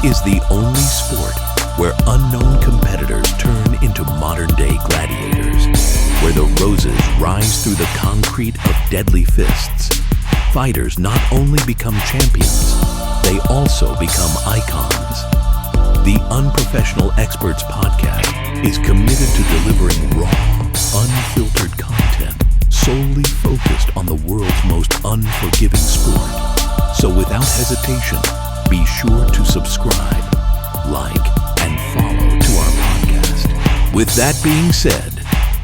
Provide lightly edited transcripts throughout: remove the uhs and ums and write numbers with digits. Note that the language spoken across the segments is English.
is the only sport where unknown competitors turn into modern-day gladiators, where the roses rise through the concrete of deadly fists. Fighters not only become champions, they also become icons. The Unprofessional Experts podcast is committed to delivering raw, unfiltered content solely focused on the world's most unforgiving sport. So without hesitation, be sure to subscribe, like, and follow to our podcast. With that being said,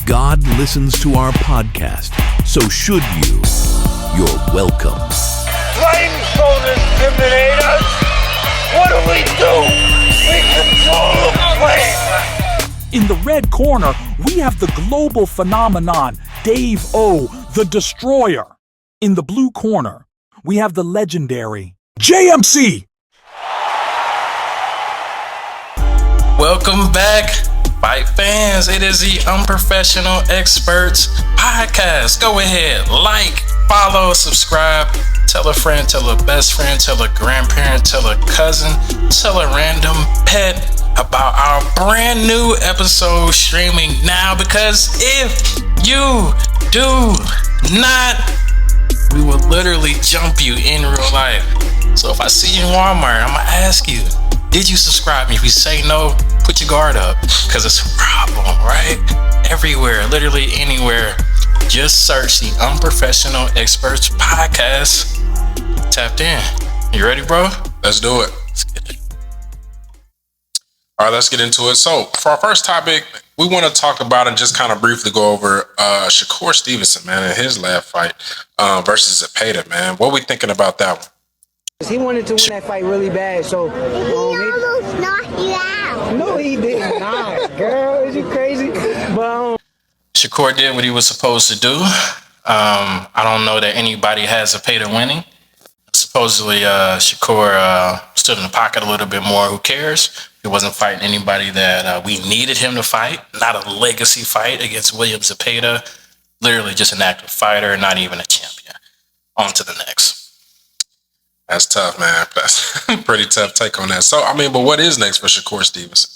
God listens to our podcast, so should you. You're welcome. Flames don't intimidate us. What do? We control the flame. In the red corner, we have the global phenomenon, Dave O, the Destroyer. In the blue corner, we have the legendary JMC. Welcome back, fight fans. It is the Unprofessional Experts podcast. Go ahead, like, follow, subscribe, tell a friend, tell a best friend, tell a grandparent, tell a cousin, tell a random pet about our brand new episode streaming now, because if you do not, we will literally jump you in real life. So if I see you in Walmart, I'm gonna ask you, did you subscribe? If you say no, put your guard up, because it's a problem, right? Everywhere, literally anywhere. Just search the Unprofessional Experts podcast. Tapped in. You ready, bro? Let's do it. Let's get it. All right, let's get into it. So for our first topic, we want to talk about and just kind of briefly go over Shakur Stevenson, man, and his last fight versus Zepeda, man. What are we thinking about that one? He wanted to win that fight really bad, so... He almost knocked you out. No, he did not. Girl, is you crazy? But, Shakur did what he was supposed to do. I don't know that anybody has Zepeda winning. Supposedly, Shakur stood in the pocket a little bit more. Who cares? He wasn't fighting anybody that we needed him to fight. Not a legacy fight against William Zepeda. Literally just an active fighter, not even a champion. On to the next. That's tough, man. That's a pretty tough take on that. So, I mean, but what is next for Shakur Stevenson?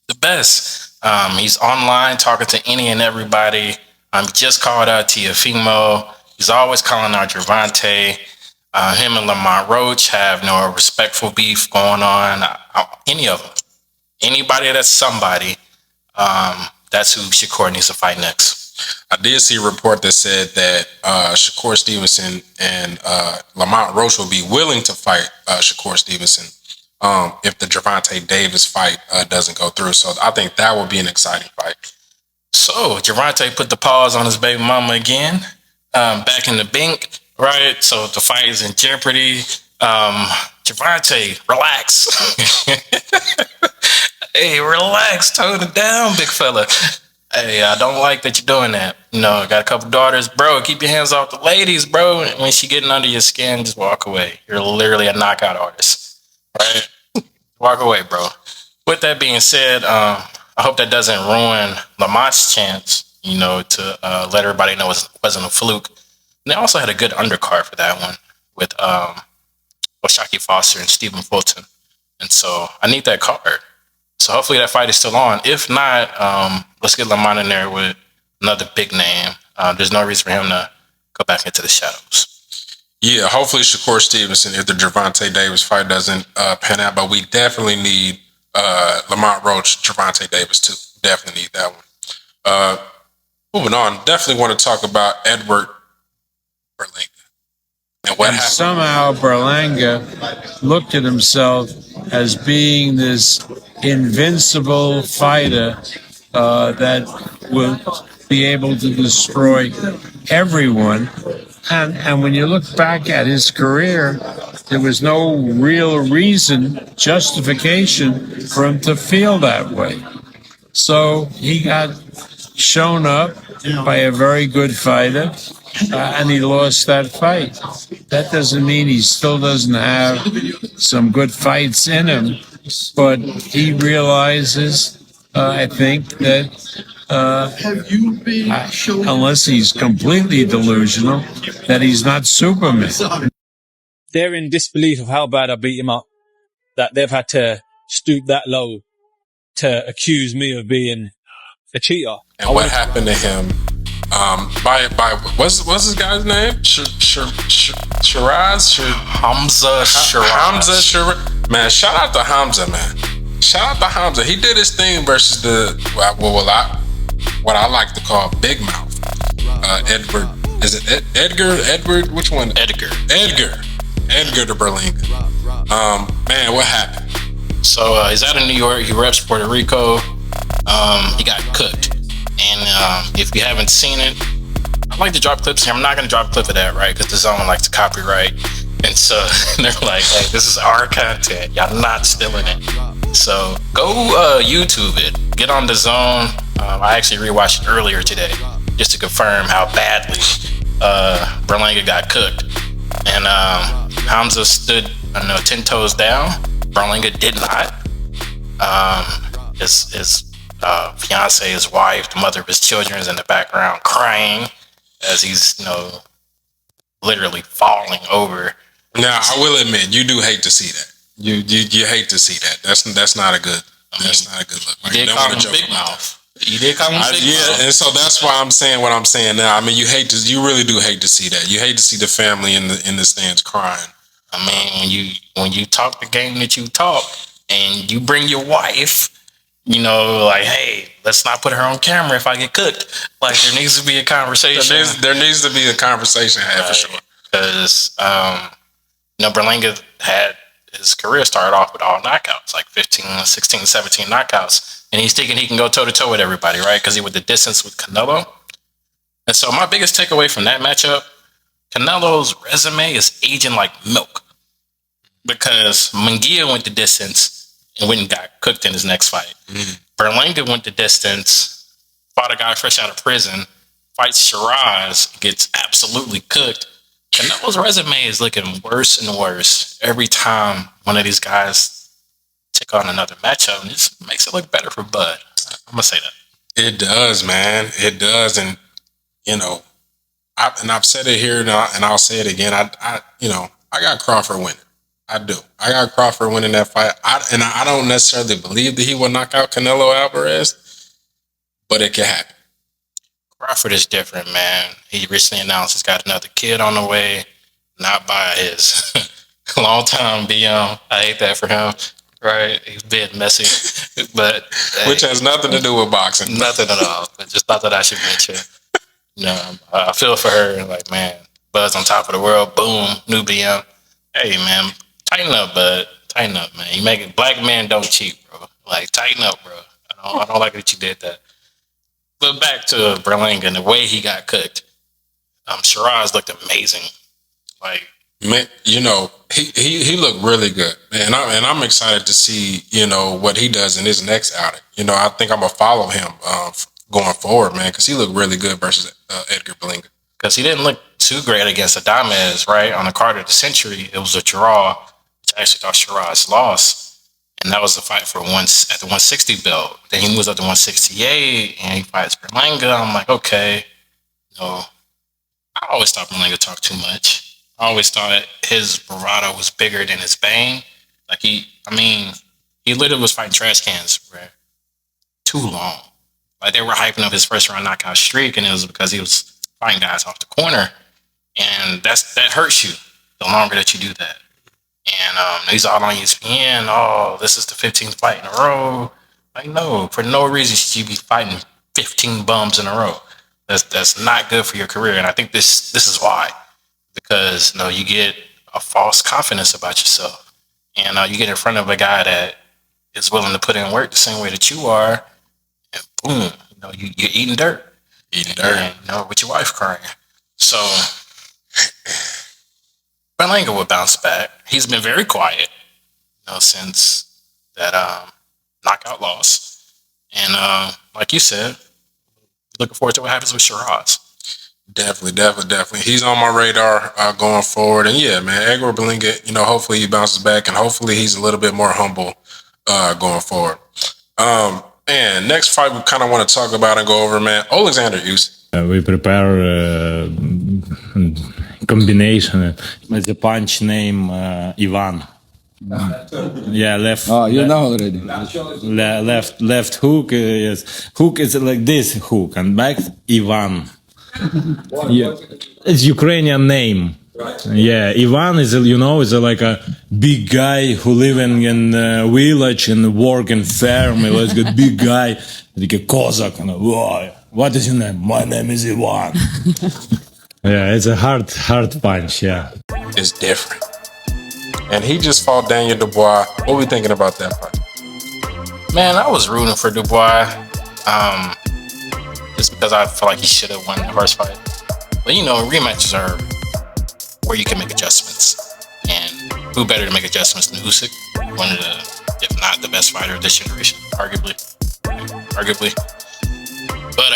The best. He's online talking to any and everybody. He just called out Teofimo. He's always calling out Gervonta. Him and Lamont Roach have no respectful beef going on. Any of them. Anybody that's somebody, that's who Shakur needs to fight next. I did see a report that said that Shakur Stevenson and Lamont Roach will be willing to fight Shakur Stevenson if the Gervonta Davis fight doesn't go through. So I think that will be an exciting fight. So Gervonta put the pause on his baby mama again, back in the bank, right? So the fight is in jeopardy. Gervonta, relax. Hey, relax. Tone it down, big fella. Hey, I don't like that you're doing that. You know, I got a couple daughters. Bro, keep your hands off the ladies, bro. When she getting under your skin, just walk away. You're literally a knockout artist, right? Walk away, bro. With that being said, I hope that doesn't ruin Lamont's chance, you know, to let everybody know it wasn't a fluke. And they also had a good undercard for that one with O'Shaquie Foster and Stephen Fulton. And so I need that card. So hopefully that fight is still on. If not, let's get Lamont in there with another big name. There's no reason for him to go back into the shadows. Yeah, hopefully Shakur Stevenson, if the Gervonta Davis fight doesn't pan out, but we definitely need Lamont Roach, Gervonta Davis too. Definitely need that one. Moving on, definitely want to talk about Edward Berlanga. And somehow Berlanga looked at himself as being this invincible fighter that will be able to destroy everyone. And when you look back at his career, there was no real reason, justification for him to feel that way. So he got shown up by a very good fighter, and he lost that fight. That doesn't mean he still doesn't have some good fights in him, but he realizes, I think, that unless he's completely delusional, that he's not Superman. They're in disbelief of how bad I beat him up, that they've had to stoop that low to accuse me of being a cheater. And what happened to him? By what's this guy's name? Shiraz? Hamza Shiraz. Hamza Shiraz. Man, shout out to Hamza, man. Shout out to Hamza. He did his thing versus what I like to call Big Mouth. Edward. Is it Edgar? Edward? Which one? Edgar de Berlanga. Man, what happened? So he's out of New York. He reps Puerto Rico. He got cooked. And if you haven't seen it, I like to drop clips here. I'm not going to drop a clip of that, right? Because the zone likes to copyright. And so they're like, hey, this is our content. Y'all not stealing it. So go YouTube it. Get on the zone. I actually rewatched it earlier today just to confirm how badly Berlanga got cooked. And Hamza stood, 10 toes down. Berlanga did not. His fiance, his wife, the mother of his children is in the background crying as he's, literally falling over. Now, I will admit, you do hate to see that. You hate to see that. That's not a good. That's not a good look. You did call him Big Mouth. You did call him Big Mouth. And so that's why I'm saying what I'm saying now. I mean, you really do hate to see that. You hate to see the family in the stands crying. I mean, when you talk the game that you talk, and you bring your wife, like, hey, let's not put her on camera if I get cooked. Like, there needs to be a conversation. There needs to be a conversation had for sure. Because Berlanga had his career started off with all knockouts, like 15, 16, 17 knockouts. And he's thinking he can go toe-to-toe with everybody, right? Because he went the distance with Canelo. And so my biggest takeaway from that matchup, Canelo's resume is aging like milk. Because Munguia went the distance and went and got cooked in his next fight. Mm-hmm. Berlanga went the distance, fought a guy fresh out of prison, fights Shiraz, gets absolutely cooked. Canelo's resume is looking worse and worse every time one of these guys take on another matchup, and it just makes it look better for Bud. I'm gonna say that. It does, man. It does, and I've said it here, and I'll say it again. I got Crawford winning. I do. I got Crawford winning that fight. I don't necessarily believe that he will knock out Canelo Alvarez, but it can happen. Crawford is different, man. He recently announced he's got another kid on the way, not by his long-time BM. I hate that for him, right? He's being messy, but which has nothing to do with boxing. Nothing at all. I just thought that I should mention. I feel for her. Like, man, Bud's on top of the world. Boom, new BM. Hey, man, tighten up, Bud. Tighten up, man. You make it. Black men don't cheat, bro. Like, tighten up, bro. I don't like that you did that. But back to Berlanga and the way he got cooked. Shiraz looked amazing. Like, man, he looked really good, and I'm excited to see what he does in his next outing. I think I'm gonna follow him going forward, man, because he looked really good versus Edgar Berlanga. Because he didn't look too great against Adames, right? On the card of the century, it was a draw, which I actually thought Shiraz lost. And that was the fight for at the 160 belt. Then he moves up to 168 and he fights Berlanga. I'm like, okay. I always thought Berlanga talked too much. I always thought his bravado was bigger than his bang. Like he literally was fighting trash cans for too long. Like they were hyping up his first round knockout streak, and it was because he was fighting guys off the corner. And that hurts you the longer that you do that. And he's all on ESPN. Oh, this is the 15th fight in a row. Like, no, for no reason should you be fighting 15 bums in a row. That's not good for your career. And I think this is why. Because you get a false confidence about yourself. And you get in front of a guy that is willing to put in work the same way that you are. And boom, you're eating dirt. And, with your wife crying. So Berlanga will bounce back. He's been very quiet, since that knockout loss. And like you said, looking forward to what happens with Shiraz. Definitely. He's on my radar going forward. And yeah, man, Edgar Berlanga, hopefully he bounces back, and hopefully he's a little bit more humble going forward. And next fight we kind of want to talk about and go over, man, Alexander Usyk. We prepare combination. The punch name Ivan. Yeah, left. Oh, you know already. Left hook. Yes, hook is like this hook, and back Ivan. Yeah, it's Ukrainian name. Yeah, Ivan is like a big guy who living in a village and work in farm. He was a big guy, like a Cossack. And what is your name? My name is Ivan. Yeah, it's a hard punch. Yeah, It's different. And he just fought Daniel Dubois. What we thinking about that fight? Man, I was rooting for Dubois. Just because I feel like he should have won the first fight. But rematches are where you can make adjustments. And who better to make adjustments than Usyk? One of the, if not the best fighter of this generation, arguably. But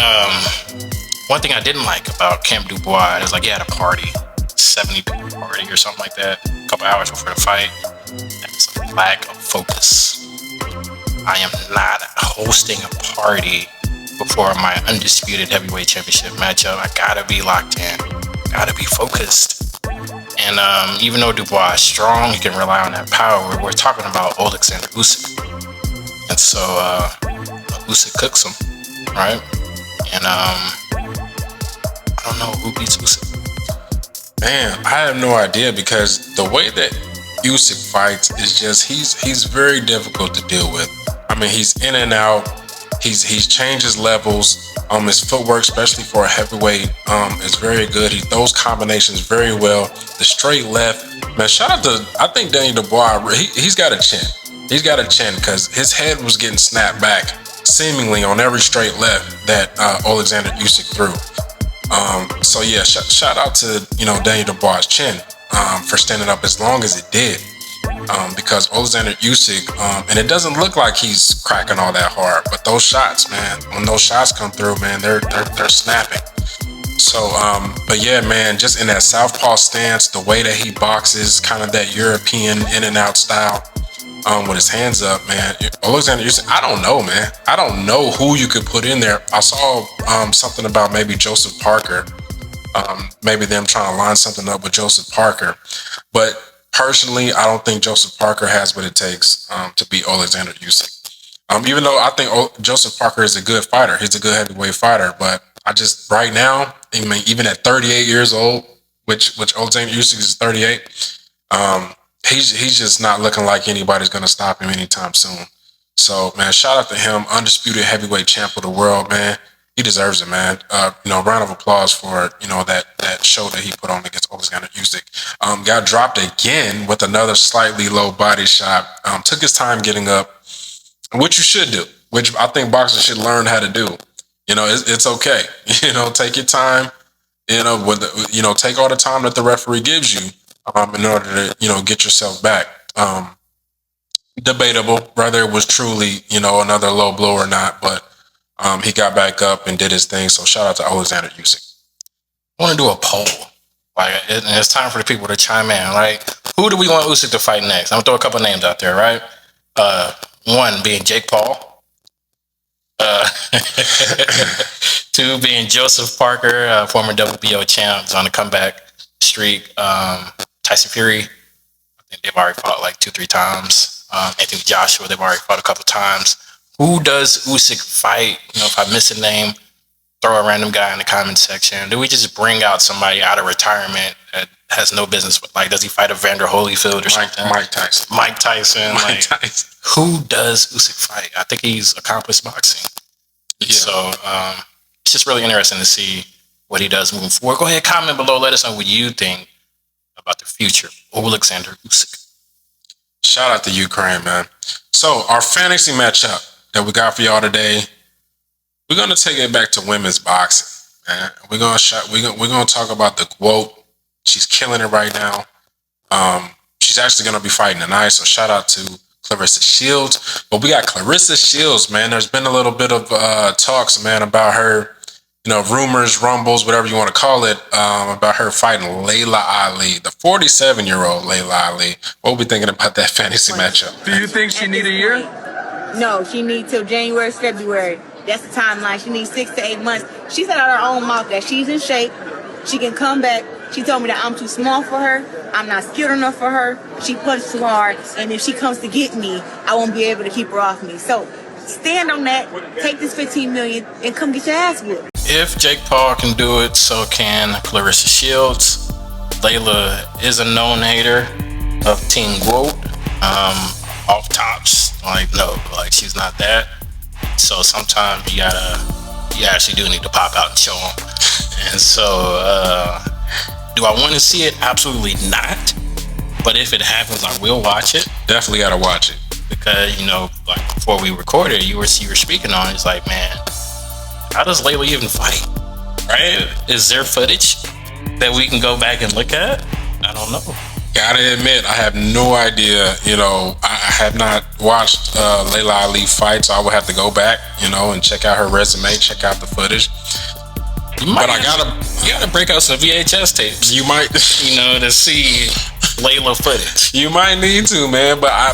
one thing I didn't like about Camp Dubois is he had a party, 70 people party or something like that, a couple hours before the fight. That's a lack of focus. I am not hosting a party before my undisputed heavyweight championship matchup. I gotta be locked in, gotta be focused. And even though Dubois is strong, he can rely on that power. We're talking about Alexander Usyk. And so Usyk cooks him, right? And I don't know who beats Usyk. Man, I have no idea because the way that Usyk fights is just he's very difficult to deal with. I mean, he's in and out. He's changed his levels. His footwork, especially for a heavyweight, is very good. He throws combinations very well. The straight left, man. Shout out to I think Daniel Dubois. He's got a chin. He's got a chin because his head was getting snapped back seemingly on every straight left that Alexander Usyk threw. So yeah, shout out to Daniel Dubois' chin for standing up as long as it did. Because Alexander Usyk, and it doesn't look like he's cracking all that hard, but those shots, man, when those shots come through, man, they're snapping. So, but yeah, man, just in that southpaw stance, the way that he boxes, kind of that European in and out style, with his hands up, man. Alexander Usyk, I don't know, man. I don't know who you could put in there. I saw something about maybe Joseph Parker, maybe them trying to line something up with Joseph Parker, but personally, I don't think Joseph Parker has what it takes to beat Alexander Usyk. Even though I think Joseph Parker is a good fighter, he's a good heavyweight fighter, but I just right now, I mean, even at 38 years old, which Alexander Usyk is 38, he's just not looking like anybody's gonna stop him anytime soon. So, man, shout out to him, undisputed heavyweight champ of the world, man. He deserves it, man. Round of applause for that show that he put on against Alexander Usyk. Got dropped again with another slightly low body shot. Took his time getting up, which you should do. Which I think boxers should learn how to do. It's okay. Take your time. Take all the time that the referee gives you in order to get yourself back. Debatable whether it was truly another low blow or not, but. He got back up and did his thing. So shout out to Alexander Usyk. I want to do a poll. And it's time for the people to chime in. Who do we want Usyk to fight next? I'm gonna throw a couple names out there, right? One being Jake Paul. Two being Joseph Parker, former WBO champ, on the comeback streak. Tyson Fury. I think they've already fought 2-3 times. Anthony Joshua, they've already fought a couple times. Who does Usyk fight? If I miss a name, throw a random guy in the comment section. Do we just bring out somebody out of retirement that has no business? Does he fight a Vander Holyfield or something? Mike Tyson. Mike Tyson. Who does Usyk fight? I think he's accomplished boxing. Yeah. So it's just really interesting to see what he does moving forward. Go ahead, comment below. Let us know what you think about the future of Alexander Usyk. Shout out to Ukraine, man. So our fantasy matchup that we got for y'all today, we're gonna take it back to women's boxing, man. We're gonna talk about the GOAT. She's killing it right now. She's actually gonna be fighting tonight, so shout out to Clarissa Shields. But we got Clarissa Shields, man. There's been a little bit of talks, man, about her, rumors, rumbles, whatever you want to call it, about her fighting Layla Ali, the 47-year-old Layla Ali. What are we thinking about that fantasy matchup? Do you think she need a year? No, she needs till January, February. That's the timeline. She needs 6 to 8 months. She said out her own mouth that she's in shape. She can come back She told me that I'm too small for her. I'm not skilled enough for her. She punched too hard, and if she comes to get me, I won't be able to keep her off me. So stand on that. Take this $15 million and come get your ass whooped. If Jake Paul can do it, so can Clarissa Shields. Layla is a known hater of Team Quote. Off tops, like she's not that. So sometimes you actually do need to pop out and show them. And so, do I want to see it? Absolutely not. But if it happens, I will watch it. Definitely gotta watch it. Because, like before we recorded, you were speaking on it. It's like, man, how does Layla even fight? Right? Is there footage that we can go back and look at? I don't know. Gotta admit, I have no idea. I have not watched Layla Ali fight, so I would have to go back, and check out her resume, check out the footage. You gotta break out some VHS tapes. You might, to see Layla footage. You might need to, man. But I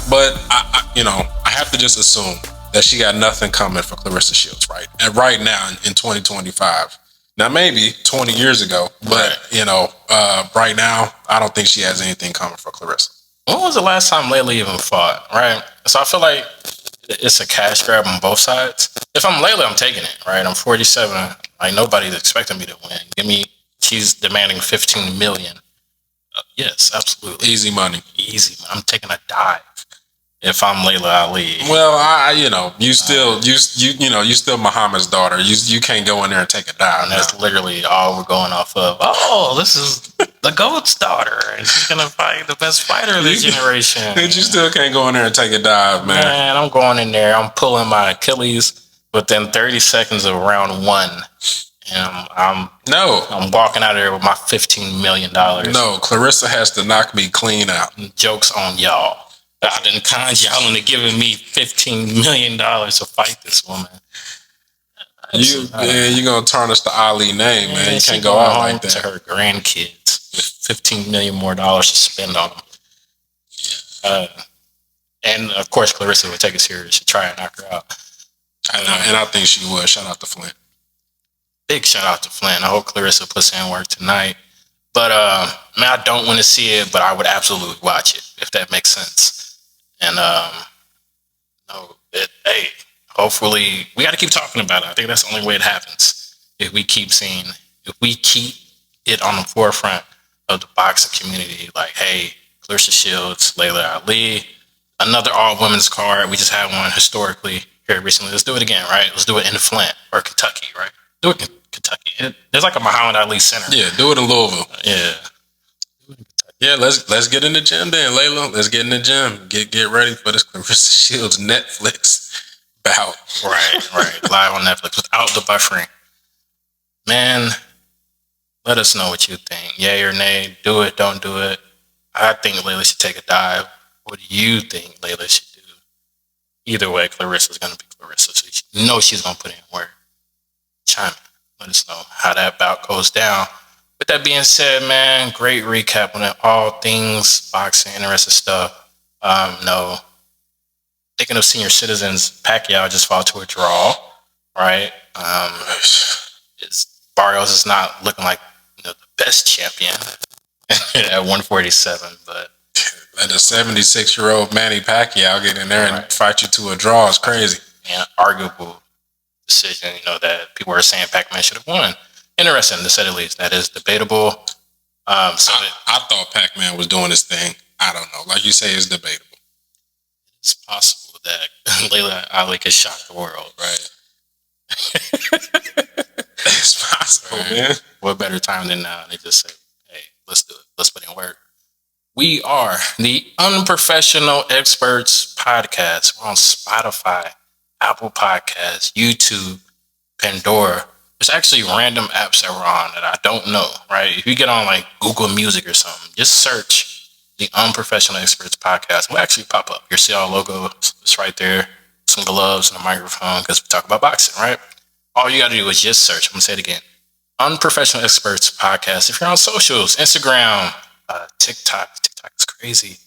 have to just assume that she got nothing coming for Clarissa Shields, right? And right now in 2025. Now, maybe 20 years ago, but, right now, I don't think she has anything coming for Clarissa. When was the last time Layla even fought, right? So I feel like it's a cash grab on both sides. If I'm Layla, I'm taking it, right? I'm 47. Like, nobody's expecting me to win. She's demanding $15 million. Yes, absolutely. Easy money. Easy. I'm taking a dive. If I'm Layla Ali. Well, you still Muhammad's daughter. You can't go in there and take a dive. And that's literally all we're going off of. Oh, this is the GOAT's daughter, and she's gonna fight the best fighter of this generation. You still can't go in there and take a dive, man. Man, I'm going in there. I'm pulling my Achilles within 30 seconds of round one, and I'm walking out of there with my $15 million. No, Clarissa has to knock me clean out. Joke's on y'all. I done conned y'all into giving me $15 million to fight this woman. You're going to tarnish the Ali name, man. You can't go out like that. To her grandkids with $15 million more to spend on them. And of course, Clarissa would take it serious to try and knock her out. And I think she would. Shout out to Flint. Big shout out to Flint. I hope Clarissa puts in work tonight. But, man, I don't want to see it, but I would absolutely watch it, if that makes sense. And, hopefully, we got to keep talking about it. I think that's the only way it happens. If we keep it on the forefront of the boxing community, like, hey, Clarissa Shields, Layla Ali, another all-women's card. We just had one historically here recently. Let's do it again, right? Let's do it in Flint or Kentucky, right? Do it in Kentucky. There's like a Muhammad Ali Center. Yeah, do it in Louisville. Yeah. Yeah, let's get in the gym then, Layla. Let's get in the gym. Get ready for this Clarissa Shields Netflix bout. Right. Live on Netflix without the buffering. Man, let us know what you think. Yay or nay. Do it, don't do it. I think Layla should take a dive. What do you think Layla should do? Either way, Clarissa's going to be Clarissa. So you know she's going to put in work. Chime in. Let us know how that bout goes down. With that being said, man, great recap on all things boxing, interesting stuff. Thinking of senior citizens, Pacquiao just fought to a draw, right? Barrios is not looking like the best champion at 147, but let a 76-year-old Manny Pacquiao get in there and fight you to a draw is crazy. And arguable decision, that people are saying Pac-Man should have won. Interesting, to say the least. That is debatable. I thought Pac-Man was doing his thing. I don't know. Like you say, it's debatable. It's possible that Layla Ali could shock the world, right? It's possible, man. What better time than now? They just say, hey, let's do it. Let's put in work. We are the Unprofessional Experts Podcast. We're on Spotify, Apple Podcasts, YouTube, Pandora. There's actually random apps that we're on that I don't know, right? If you get on like Google Music or something, just search the Unprofessional Experts Podcast. We'll actually pop up. Your CL logo is right there. Some gloves and a microphone because we talk about boxing, right? All you got to do is just search. I'm going to say it again. Unprofessional Experts Podcast. If you're on socials, Instagram, TikTok. TikTok is crazy.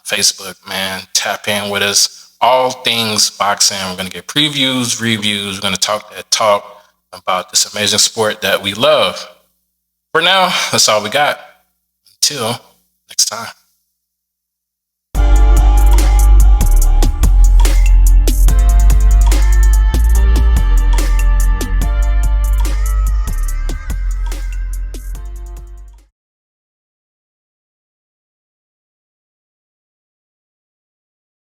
Facebook, man, tap in with us. All things boxing. We're going to get previews, reviews. We're going to talk that talk about this amazing sport that we love. For now, that's all we got. Until next time.